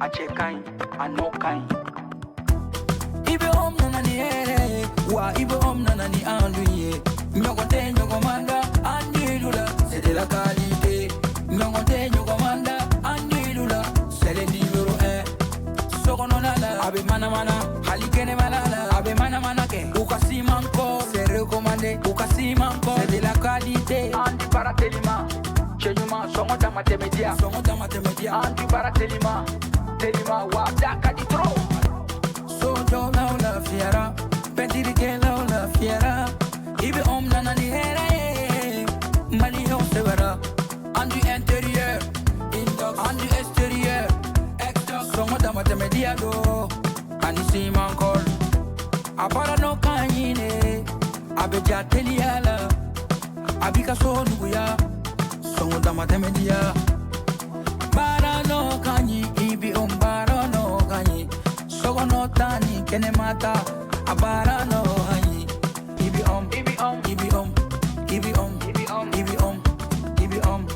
a cɛ ka ɲi a n'o ka ɲi. I bɛ om nana ni hɛrɛ ye wa I bɛ om nana ni an dun ye. Ɲɔgɔn tɛ ɲɔgɔn man da an dilu la c'est de la qualité. Ɲɔgɔn tɛ ɲɔgɔn man da an dilu la c'est le numéro 1. Sokɔnɔna la a bɛ manamana hali kɛnɛmana la a bɛ manamana kɛ. U ka siman kɔ c'est recommandé u ka siman kɔ c'est de la qualité. An di baara telima cɛ ɲuman sɔngɔ dama tɛmɛ diya. Sɔngɔ dama tɛmɛ diya. An di baara telima wa da ka di trop. Sojɔlaw lafiyara pɛntirikɛlaw lafiyara I bɛ om nana ni hɛrɛ ye maliyɛnw sɛbɛra. An du intérieur an du extérieur sɔngɔ dama tɛmɛ diya do ani siman kɔl. A baara n'o ka ɲi ne a bɛ ja teliya la a b'i ka so nuguya sɔngɔ dama tɛmɛ diya. Baara n'o ka ɲi I bɛ om baara n'o ka ɲi sɔgɔnɔ ta ni kɛnɛma ta a baara n'o ka ɲi I bɛ om I bɛ om I bɛ om I bɛ om I bɛ om I bɛ om I bɛ om.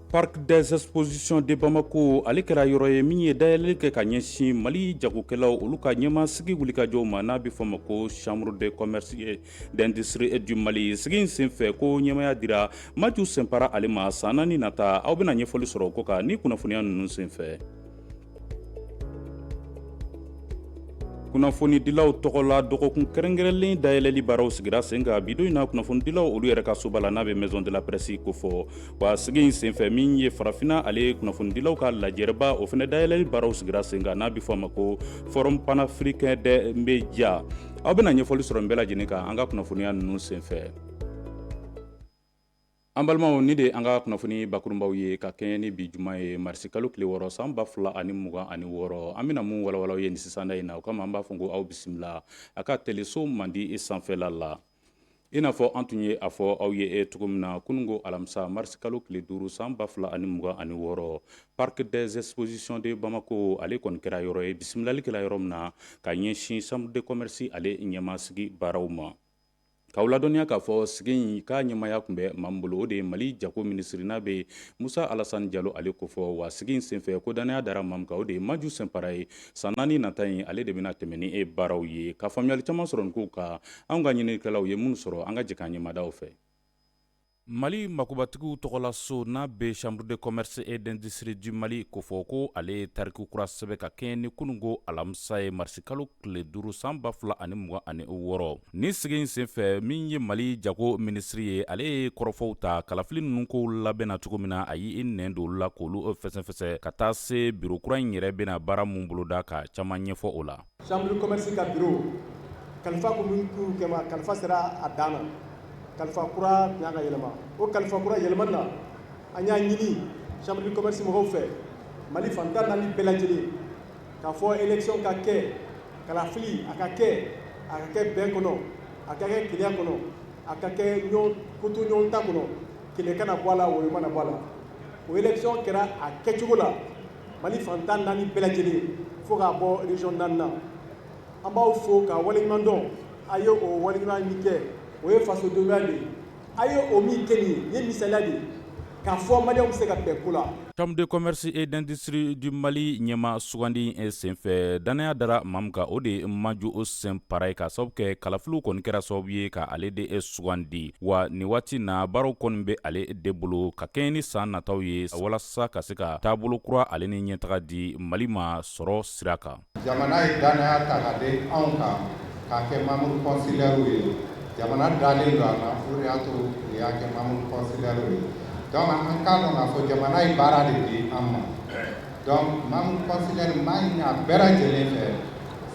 Parc des expositions de Bamako ale kɛra yɔrɔ ye min ye dayɛlɛli kɛ ka ɲɛsin Mali jagokɛlaw olu ka ɲɛmasigi wulikajɔw ma n'a bɛ fɔ ma ko chambre de commerce et d'industrie du Mali. Sigi in senfɛ ko ɲɛmaya dira Maju Sɛnpara ale ma san 4 nata aw bɛna ɲɛfɔli sɔrɔ o ko kan ni kunnafoniya ninnu senfɛ. Kunnafoni dilaw tɔgɔ la dɔgɔkun kɛrɛnkɛrɛnlen dayɛlɛli baaraw sigira sen kan bi don in na kunnafoni dilaw olu yɛrɛ ka soba la n'a bɛ maison de la presse ko fɔ wa sigi in senfɛ min ye farafinna ale kunnafoni dilaw ka lajɛrɛba o fana dayɛlɛli baaraw sigira sen kan n'a bɛ fɔ a ma ko forum panafricain des médias. Aw bɛna ɲɛfɔli sɔrɔ n bɛɛ lajɛlen kan an ka kunnafoniya ninnu senfɛ. An balimaw ni de an ka kunnafoni bakurunbaw ye ka kɛɲɛ ni bi juma ye marisi kalo tile 6 san 2026 an bɛna mun walawalaw ye ni sisan in na o kama an b'a fɔ ko aw bisimila a ka teleso mandi sanfɛla la i n'a fɔ an tun ye a fɔ aw ye cogo min na kunungo alamisa marisi kalo tile 5 san 2026 Parc des expositions de Bamako ale kɔni kɛra yɔrɔ ye bisimilali kɛra yɔrɔ min na ka ɲɛsin chambre de commerce ale ɲɛmasigi baaraw ma. K'aw ladɔnniya k'a fɔ sigi in k'a ɲɛmaya tun bɛ maa min bolo o de ye Mali jago minisiri n'a bɛ Musa Alasani Jalo ale ko fɔ wa sigi in senfɛ ko danaya dara maa min kan o de ye Maju Sɛnpara ye san 4 nata in ale de bɛna tɛmɛ ni baaraw ye ka faamuyali caman sɔrɔ nin ko kan anw ka ɲininikɛlaw ye minnu sɔrɔ an ka jɛ k'an ɲɛmadaw fɛ. Mali makobatigiw tɔgɔla so n'a bɛ chambre de commerce et d'industrie du Mali ko fɔ ko ale tariku kura sɛbɛ ka kɛɲɛ ni kunungo alamisa ye marisi kalo tile 5 san 2026 ni sigi in senfɛ min ye Mali jago minisiri ye ale ye kɔrɔfɔw ta kalafili ninnu ko labɛnna cogo min na a y'i nɛn don olu la k'olu fɛsɛfɛsɛ ka taa se biro kura in yɛrɛ bɛna baara mun boloda ka caman ɲɛfɔ o la. Chambre de commerce ka biro kalifa ko min kɛma kalifa sera a dan na. Kalifa kura y'a ka yɛlɛma o kalifa kura yɛlɛmani na an y'a ɲini chambre de commerce mɔgɔw fɛ Mali fan 14 bɛɛ lajɛlen k'a fɔ élection ka kɛ kalafili a ka kɛ bɛn kɔnɔ a ka kɛ keleya kɔnɔ a ka kɛ koto ɲɔgɔn ta kɔnɔ kele kana bɔ a la woyo mana bɔ a la o élection kɛra a kɛcogo la Mali fan 14 bɛɛ lajɛlen fo k'a bɔ région 4 na an b'aw fo ka waleɲuman dɔn a ye o waleɲuman min kɛ o ye fasodenya de ye a ye o min kɛ nin ye misaliya de ye k'a fɔ maliyɛnw bɛ se ka bɛn ko la. Chambre de commerce et d'industrie du Mali ɲɛma sugandi senfɛ danaya dara maa min kan o de ye Maju Sɛnpara ye k'a sababu kɛ kalafiliw kɔni kɛra sababu ye ka ale de sugandi wa nin waati na baaraw kɔni bɛ ale de bolo ka kɛɲɛ ni san nataw ye walasa ka se ka taabolo kura ale ni ɲɛtaga di Mali ma sɔrɔ sira kan. Jamana ye danaya ta ka di anw kan k'a kɛ membre consulaire ye. Jamana dalen don a la o de y'a to u y'a kɛ membre consulaire ye. Donc an k'a dɔn k'a fɔ jamana ye baara de di an ma. Donc membre consulaire m'a ɲini a bɛɛ lajɛlen fɛ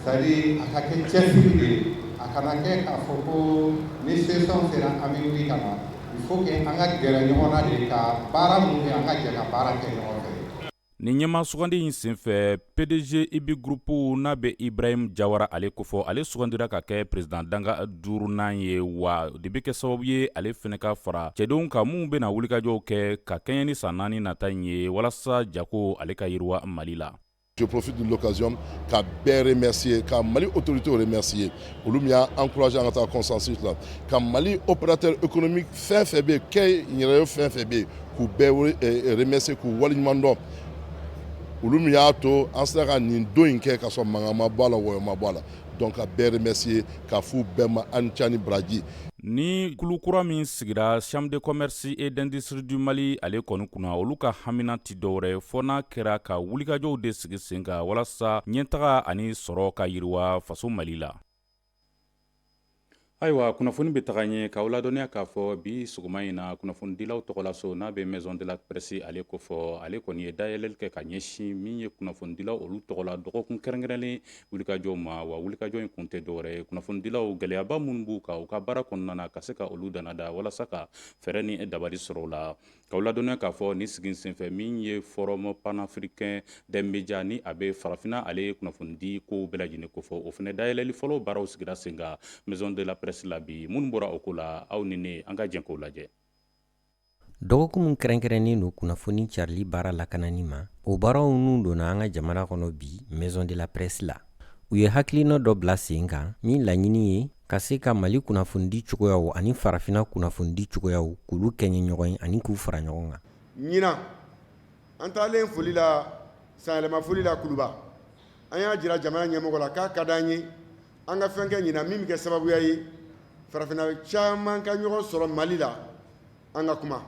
c'est-à-dire a ka kɛ cɛsiri de ye a kana kɛ k'a fɔ ko ni session sera an bɛ wuli ka na il faut que an ka gɛrɛ ɲɔgɔn na de ka baara mun kɛ an ka jɛ ka baara kɛ ɲɔgɔn fɛ. Ni ɲɛma sugandi in senfɛ PDG IBI Group n'a bɛ Ibrahim Jawara ale kofɔ ale sugandira ka kɛ président danga 5nan ye wa de bɛ kɛ sababu ye ale fɛnɛ ka fara cɛdenw ka mun bɛna wulikajɔw kɛ ka kɛɲɛ ni san 4 nata in ye walasa jako ale ka yiriwa Mali la. Je profite de l'occasion ka bɛɛ remercier, ka Mali autorité remercier. Olu min y'a encouragé an ka taa consensus la. Ka Mali opérateur économique fɛn fɛn bɛ yen, kɛ yɛrɛ fɛn fɛn bɛ yen, k'u bɛɛ remercier k'u waleɲuman dɔn. Olu min y'a to an sera ka nin don in kɛ ka sɔrɔ mankan ma bɔ a la, wɔyɔ ma bɔ a la. Donc ka bɛɛ remercier, ka f'u bɛɛ ma ani ca ni baraji. Ni kulu kura min sigira Chambre de commerce et d'industrie du Mali ale kɔni kunna olu ka hamina ti dɔwɛrɛ fɔ n'a kɛra ka wulikajɔw de sigi sen kan walasa ɲɛtaga ani sɔrɔ ka yiriwa faso Mali la. Ayiwa kunnafoni bɛ taga ɲɛ k'aw ladɔnniya k'a fɔ bi sɔgɔma in na kunnafonidilaw tɔgɔlaso n'a bɛ maison de la presse ale ko fɔ ale kɔni ye dayɛlɛli kɛ ka ɲɛsin min ye kunnafonidilaw olu tɔgɔla dɔgɔkun kɛrɛnkɛrɛnlen wulikajɔw ma wa wulikajɔ in kun tɛ dɔwɛrɛ ye kunnafonidilaw gɛlɛyaba minnu b'u kan u ka baara kɔnɔna na ka se ka olu dannada walasa ka fɛɛrɛ ni dabali sɔrɔ o la k'aw ladɔnniya k'a fɔ ni sigi senfɛ min ye forum panafricain des médias ni a bɛ farafinna ale ye kunnafonidi ko bɛɛ lajɛlen ko fɔ o fana dayɛlɛli fɔlɔ baaraw sigira sen kan maison de la presse la bi mun bɔra o ko la aw ni ne an ka jɛn k'o lajɛ. Dɔgɔkun kɛrɛnkɛrɛnnen don kunnafoni carili baara lakanani ma o baaraw ninnu donna an ka jamana kɔnɔ bi maison de la presse la u ye hakilina dɔ bila sen kan min laɲini ye ka se ka Mali kunnafonidi cogoyaw ani farafinna kunnafonidi cogoyaw k'olu kɛɲɛ ɲɔgɔn ye ani k'u fara ɲɔgɔn kan. Ɲina an taalen foli la sanyɛlɛma foli la Kuluba an y'a jira jamana ɲɛmɔgɔ la k'a ka d'an ye an ka fɛn kɛ ɲina min bɛ kɛ sababuya ye farafinna caman ka ɲɔgɔn sɔrɔ Mali la an ka kuma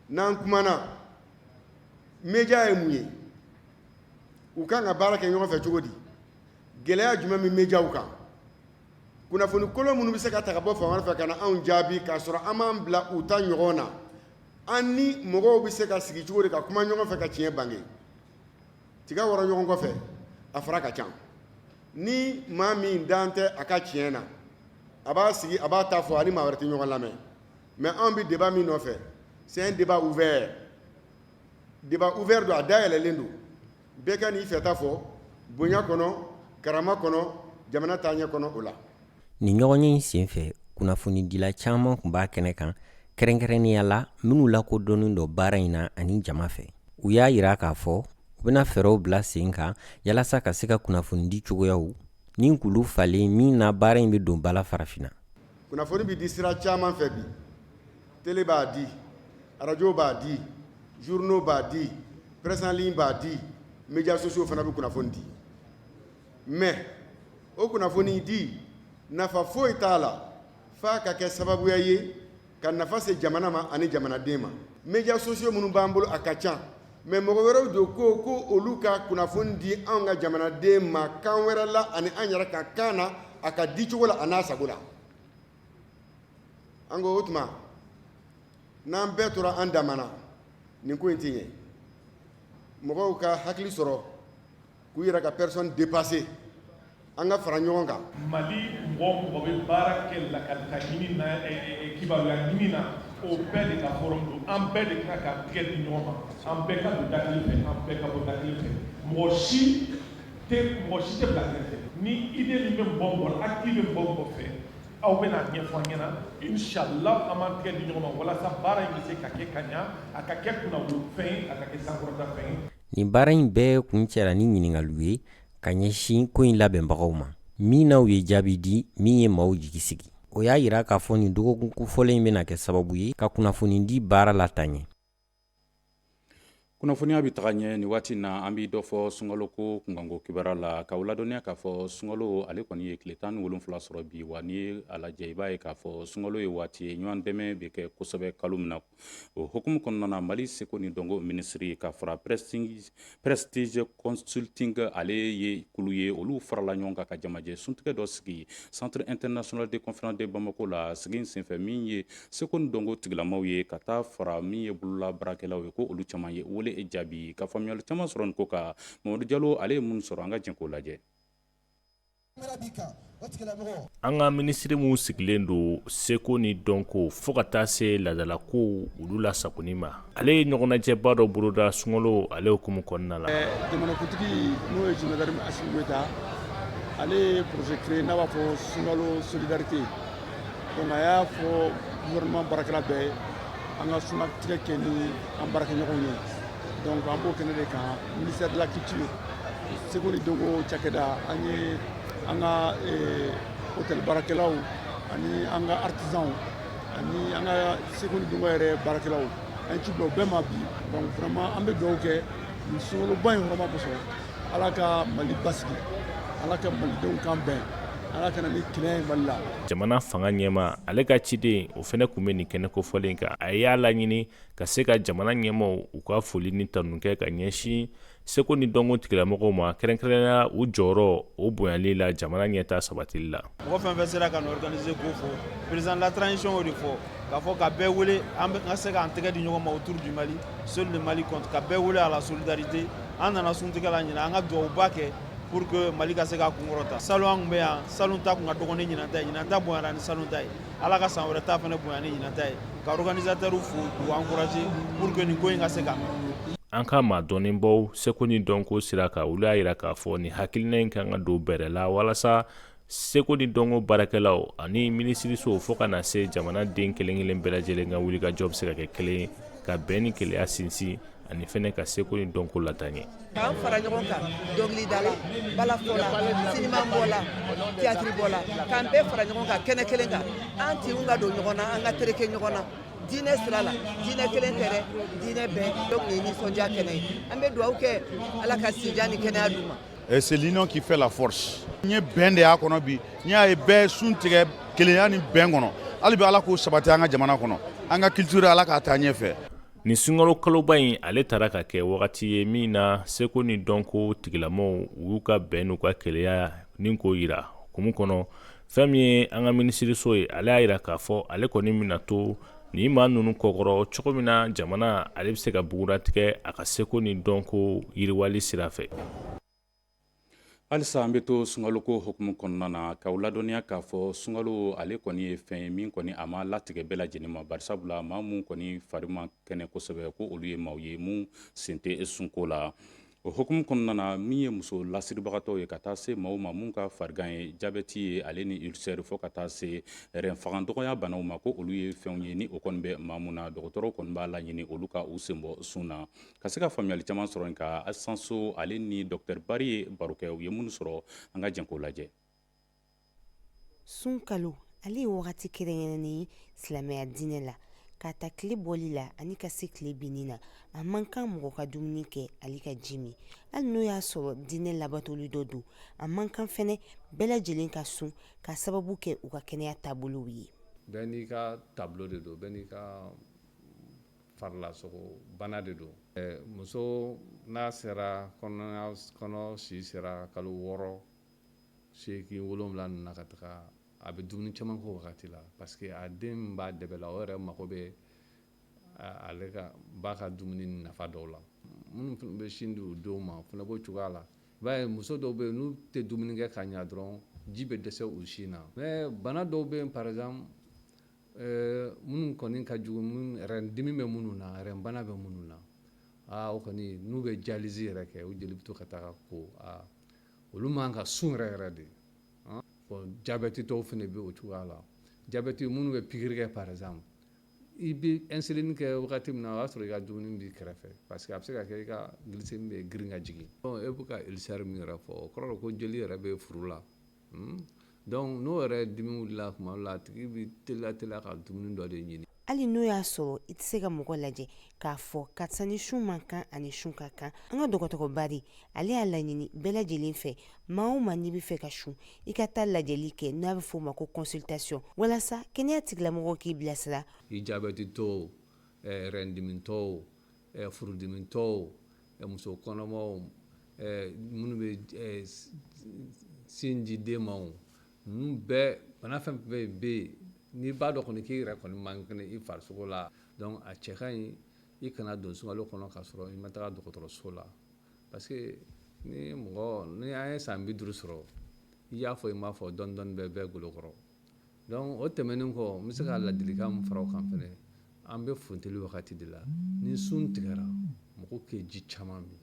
n'an kumana média ye mun ye u kan ka baara kɛ ɲɔgɔn fɛ cogo di gɛlɛya jumɛn min médiaw kan kunnafoni kolon minnu bɛ se ka ta ka bɔ fan wɛrɛ fɛ ka na anw jaabi k'a sɔrɔ an m'an bila u ta ɲɔgɔn na an ni mɔgɔw bɛ se ka sigi cogo di ka kuma ɲɔgɔn fɛ ka tiɲɛ bange tiga wɔrɔ ɲɔgɔn kɔfɛ a fara ka ca ni maa min dan tɛ a ka tiɲɛ na a b'a sigi a b'a ta fɔ ani maa wɛrɛ tɛ ɲɔgɔn lamɛn mais anw bɛ débat min nɔfɛ c'est un débat ouvert don a dayɛlɛlen don bɛɛ ka n'i fɛta fɔ bonya kɔnɔ karama kɔnɔ jamana taaɲɛ kɔnɔ o la. Ni ɲɔgɔn ye senfɛ kunnafonidila caman kun b'a kɛnɛ kan kɛrɛnkɛrɛnnenya la minnu lakodɔnnen dɔ baara in na ani jama fɛ u y'a yira k'a fɔ u bɛna fɛɛrɛw bila sen kan yalasa ka se ka kunnafonidi cogoyaw ni kulu falen min na baara in bɛ don bala farafinna. Kunnafoni bɛ di sira caman fɛ bi télé b'a di radio b'a di journaux b'a di presse en ligne b'a di médias sociaux fana bɛ kunnafoni di mais o kunnafoni di nafa foyi t'a la f'a ka kɛ sababuya ye ka nafa se jamana ma ani jamanaden ma médias sociaux minnu b'an bolo a ka ca mais mɔgɔ wɛrɛw de ko olu ka kunnafoni di anw ka jamanaden ma kan wɛrɛ la ani an yɛrɛ ka kan na a ka di cogo la a n'a sago la an ko o tuma n'an bɛɛ tora an damana nin ko in tɛ ɲɛ mɔgɔw ka hakili sɔrɔ k'u yɛrɛ ka personne dépasser an ka fara ɲɔgɔn kan. Mali mɔgɔ bɛ baara kɛ lakalita ɲini na kibaruya ɲini na o bɛɛ de ka forum don an bɛɛ de kan ka tigɛ di ɲɔgɔn ma an bɛɛ ka don da kelen fɛ an bɛɛ ka bɔ da kelen fɛ mɔgɔ si tɛ bila kɛrɛfɛ ni idée min bɛ mɔgɔ mɔgɔ la acte bɛ mɔgɔ fɛ aw bɛna ɲɛfɔ an ɲɛna inshallah an b'an tigɛ di ɲɔgɔn ma walasa baara in bɛ se ka kɛ ka ɲa a ka kɛ kunnafoni fɛn ye a ka kɛ sankɔrɔta fɛn ye. Nin baara in bɛɛ kun cɛla ni ɲininkaliw ye ka ɲɛsin ko in labɛnbagaw ma min n'aw ye jaabi di min ye maaw jigi sigi o y'a yira k'a fɔ nin dɔgɔkun kofɔlen in bɛna kɛ sababu ye ka kunnafoni di baara la taɲɛ. Kunnafoniya bɛ taga ɲɛ nin waati na an bɛ dɔ fɔ sunkalo ko kunkanko kibaruya la k'aw ladɔnniya k'a fɔ sunkalo ale kɔni ye tile 17 sɔrɔ bi wa n'i ye a lajɛ i b'a ye k'a fɔ sunkalo ye waati ye ɲɔgɔn dɛmɛ bɛ kɛ kosɛbɛ kalo min na o hukumu kɔnɔna na Mali seko ni dɔnko minisiri ka fara Prestige Consulting ale ye kulu ye olu farala ɲɔgɔn kan ka jamajɛ suntigɛ dɔ sigi Centre international de conférence de Bamako la sigi in senfɛ min ye seko ni dɔnko tigilamaw ye ka taa fara min ye bolola baarakɛlaw ye ko olu caman ye wele jaabi ka faamuyali caman sɔrɔ nin ko kan Mamadu Jalo ale ye mun sɔrɔ an ka jɛn k'o lajɛ. an ka minisiri mun sigilen do seko ni dɔnko fɔɔ ka taa se ladalakow olu lasagoni ma ale ye ɲɔgɔnnajɛba dɔ boloda sunkalo ale hukumu kɔnɔna la. Jamanakuntigi n'o ye Général Assimi Goïta ale ye projet créé n'a b'a fɔ sunkalo solidarité donc a y'a fɔ gouvernement baarakɛla bɛɛ ye an ka sunatigɛ kɛ ni an baarakɛɲɔgɔnw ye donc an b'o kɛnɛ de kan ministère de la culture seko ni dɔnko cakɛda an ye an ka hôtel baarakɛlaw ani an ka artisans ani an ka seko ni dɔnko yɛrɛ baarakɛlaw an ye ci bila o bɛɛ ma bi donc vraiment an bɛ dugawu kɛ nin sunkaloba in hɔrɔma kosɔn ala ka Mali basigi ala ka malidenw kan bɛn ala kana ni kɛlɛ ye Mali la. Jamana fanga ɲɛma ale ka ciden o fɛnɛ kun bɛ nin kɛnɛ kofɔlen kan a y'a laɲini ka se ka jamana ɲɛmaw u ka foli ni tanu kɛ ka ɲɛsin seko ni dɔnko tigilamɔgɔw ma kɛrɛnkɛrɛnnenya u jɔyɔrɔ o bonyali la jamana ɲɛta sabatili la. Mɔgɔ fɛn fɛn sera ka organiser ko fɔ président de la transition o de fɔ k'a fɔ ka bɛɛ wele an ka se k'an tɛgɛ di ɲɔgɔn ma autour du Mali seul le Mali compte ka bɛɛ wele à la solidarité an nana suntigɛ la ɲina an ka duwawuba kɛ pour que Mali ka se k'a kunkɔrɔta salon an kun bɛ yan salon ta kun ka dɔgɔ ni ɲinan ta ye ɲinan ta bonyana ni salon ta ye ala ka san wɛrɛ ta fɛnɛ bonya ni ɲinan ta ye ka organisateurs fo k'u encourager pour que nin ko in ka se ka an ka maa dɔnnibɔw seko ni dɔnko sira kan olu y'a yira k'a fɔ nin hakilina in kan ka don bɛrɛ la walasa seko ni dɔnko baarakɛlaw ani minisiriso fɔ ka na se jamana den kelen kelen bɛɛ lajɛlen ka wulikajɔ bɛ se ka kɛ kelen ka bɛn ni keleya sinsin ani fɛnɛ ka seko ni dɔnko lataaɲɛ. K'an fara ɲɔgɔn kan dɔnkilida la balafɔ la sinimanbɔ la théâtre bɔ la k'an bɛɛ fara ɲɔgɔn kan kɛnɛ kelen kan an tinw ka don ɲɔgɔn na an ka tereke ɲɔgɔn na diinɛ sira la diinɛ kelen tɛ dɛ diinɛ bɛɛ donc nin ye nisɔndiya kɛnɛ ye an bɛ dugawu kɛ ala ka sindiya ni kɛnɛya d'u ma. C'est l'union qui fait la force. N ye bɛn de y'a kɔnɔ bi n y'a ye bɛɛ sun tigɛ kelenya ni bɛn kɔnɔ hali bi ala k'o sabati an ka jamana kɔnɔ an ka culture ala k'a taa ɲɛfɛ. Ni sunkalo kaloba in ale taara ka kɛ wagati ye min na seko ni dɔnko tigilamɔw u y'u ka bɛn n'u ka keleya ni k'o yira kumu kɔnɔ fɛn min ye an ka minisiriso ye ale y'a yira k'a fɔ ale kɔni bɛna to nin maa ninnu kɔkɔrɔ cogo min na jamana ale bɛ se ka buguratigɛ a ka seko ni dɔnko yiriwali sira fɛ. Halisa an bɛ to sunkaloko hukumu kɔnɔna na k'aw ladɔnniya k'a fɔ sunkalo ale kɔni ye fɛn ye min kɔni a ma latigɛ bɛɛ lajɛlen ma barisabula maa mun kɔni fari ma kɛnɛ kosɛbɛ ko olu ye maaw ye mun sen tɛ sunko la. O hukumu kɔnɔna na min ye muso lasiribagatɔw ye ka taa se maaw ma mun ka farigan ye jabɛti ye ale ni ulcère fɔ ka taa se rɛnfagandɔgɔya banaw ma ko olu ye fɛnw ye ni o kɔni bɛ maa mun na dɔgɔtɔrɔw kɔni b'a laɲini olu ka u sen bɔ sun na ka se ka faamuyali caman sɔrɔ yen ka Asanso ale ni Dr Bari ye baro kɛ u ye minnu sɔrɔ an ka jɛn k'o lajɛ. Sunkalo ale ye wagati kɛrɛnkɛrɛnnen ye silamɛya diinɛ la k'a ta tile bɔli la ani ka se tile binni na a man kan mɔgɔ ka dumuni kɛ ale ka ji min hali n'o y'a sɔrɔ diinɛ labatoli dɔ don a man kan fɛnɛ bɛɛ lajɛlen ka sun ka sababu kɛ u ka kɛnɛya taabolow ye. Bɛɛ n'i ka tableau de don bɛɛ n'i ka farilasogo bana de don. Muso n'a sera kɔnɔ si sera kalo 6, 8, 7 ninnu na ka taga a bɛ dumuni caman k'o wagati la parce que a den b'a dɛbɛ la o yɛrɛ mago bɛ ale ka ba ka dumuni nafa dɔw la minnu bɛ sin di u denw ma o fana b'o cogoya la i b'a ye muso dɔw bɛ yen n'u tɛ dumuni kɛ ka ɲa dɔrɔn ji bɛ dɛsɛ u sin na mais bana dɔw bɛ yen par exemple minnu kɔni ka jugu dimi bɛ minnu na bana bɛ minnu na o kɔni n'u bɛ dialyse yɛrɛ kɛ o jeli bɛ to ka taa ko olu man ka sun yɛrɛ de diabète tɔw fana bɛ o cogoya la diabète minnu bɛ pikiri kɛ par exemple i bɛ insuline kɛ wagati min na o y'a sɔrɔ i ka dumuni b'i kɛrɛfɛ parce que a bɛ se ka kɛ i ka glycémie bɛ girin ka jigin e bɛ ka ulcère min yɛrɛ fɔ o kɔrɔ ko jeli yɛrɛ bɛ furu la donc n'o yɛrɛ dimi wulila tuma dɔ la a tigi bɛ teliya ka dumuni dɔ de ɲini. Hali n'o y'a sɔrɔ i tɛ se ka mɔgɔ lajɛ k'a fɔ karisa ni sun man kan ani sun ka kan an ka dɔgɔtɔrɔ Bari ale y'a laɲini bɛɛ lajɛlen fɛ maa o maa n'i bɛ fɛ ka sun i ka taa lajɛli kɛ n'a bɛ f'o ma ko consultation walasa kɛnɛya tigilamɔgɔw k'i bilasira. I jabɛti tɔw rɛndimi tɔw furudimi tɔw muso kɔnɔmaw minnu bɛ sin di den ma ninnu bɛɛ bana fɛn fɛn bɛ yen n'i b'a dɔn kɔni k'i yɛrɛ kɔni man kɛnɛ i farisogo la donc a cɛ ka ɲi i kana don sunkalo kɔnɔ k'a sɔrɔ i ma taga dɔgɔtɔrɔso la parce que ni an ye san 50 sɔrɔ i y'a fɔ i m'a fɔ dɔɔni dɔɔni bɛɛ golo kɔrɔ donc o tɛmɛnen kɔ n bɛ se ka ladilikan min fara o kan fɛnɛ an bɛ funteli wagati de la ni sun tigɛra mɔgɔw k'e ji caman min.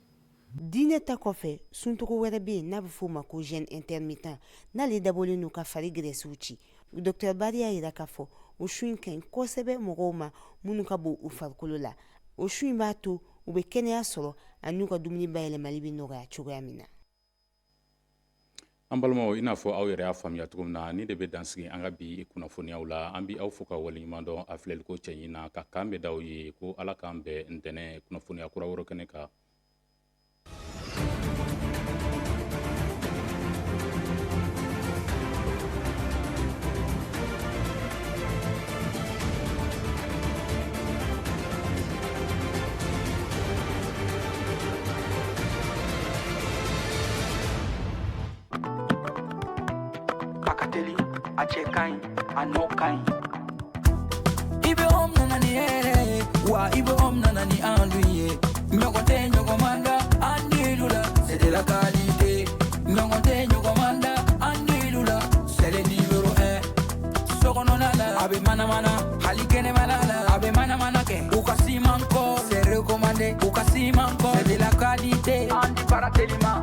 diinɛ ta kɔfɛ suntogo wɛrɛ bɛ yen n'a bɛ f'o ma ko jeûne intermittent n'ale dabɔlen don ka fari gɛrɛsiw ci Dr Bari y'a yira k'a fɔ o su in ka ɲi kosɛbɛ mɔgɔw ma minnu ka bon u farikolo la o su in b'a to u bɛ kɛnɛya sɔrɔ ani n'u ka dumuni bayɛlɛmali bɛ nɔgɔya cogoya min na. an balimaw i n'a fɔ aw yɛrɛ y'a faamuya cogo min na ni de bɛ dansigi an ka bi kunnafoniyaw la an bɛ aw fo ka waleɲuman dɔn a filɛliko cɛɲi na ka kan bɛ d'aw ye ko ala k'an bɛn ntɛnɛ kunnafoniya kura wɛrɛ kɛnɛ kan. a cɛ ka ɲi a nɔ ka ɲi i bɛ om nana ni hɛrɛ ye wa i bɛ om nana ni an dun ye ɲɔgɔn tɛ ɲɔgɔn da an nilu la c'est de la qualité ɲɔgɔn tɛ ɲɔgɔn da an nilu la c'est le numéro 1 sokɔnɔna la a bɛ manamana hali kɛnɛmana la a bɛ manamana kɛ u ka siman kɔ c'est recommandé u ka siman kɔ c'est de la qualité an di baara telima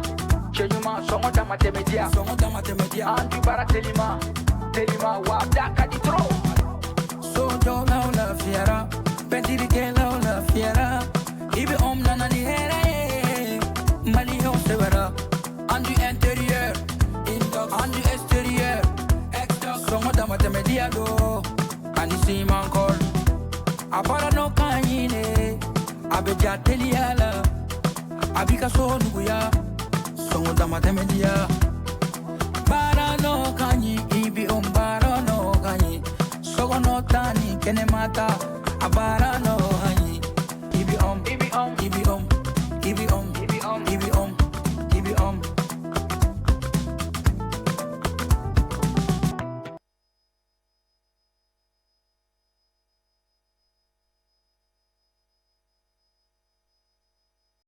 cɛ ɲuman sɔngɔ dama tɛmɛ diya an di baara telima Telima wa daka di tro Sojo na la fiera Pentiri ke la fiera Ibe om nana ni here Mali ho severa Andu intérieur Andu extérieur Songo dama teme diado Ani si mankol Apara no kanyine Abe jateli ala Abika so nuguya Songo dama teme dia Bara no kanyi ibi umbara no kanyi Sogo no tani kene mata Abara no kanyi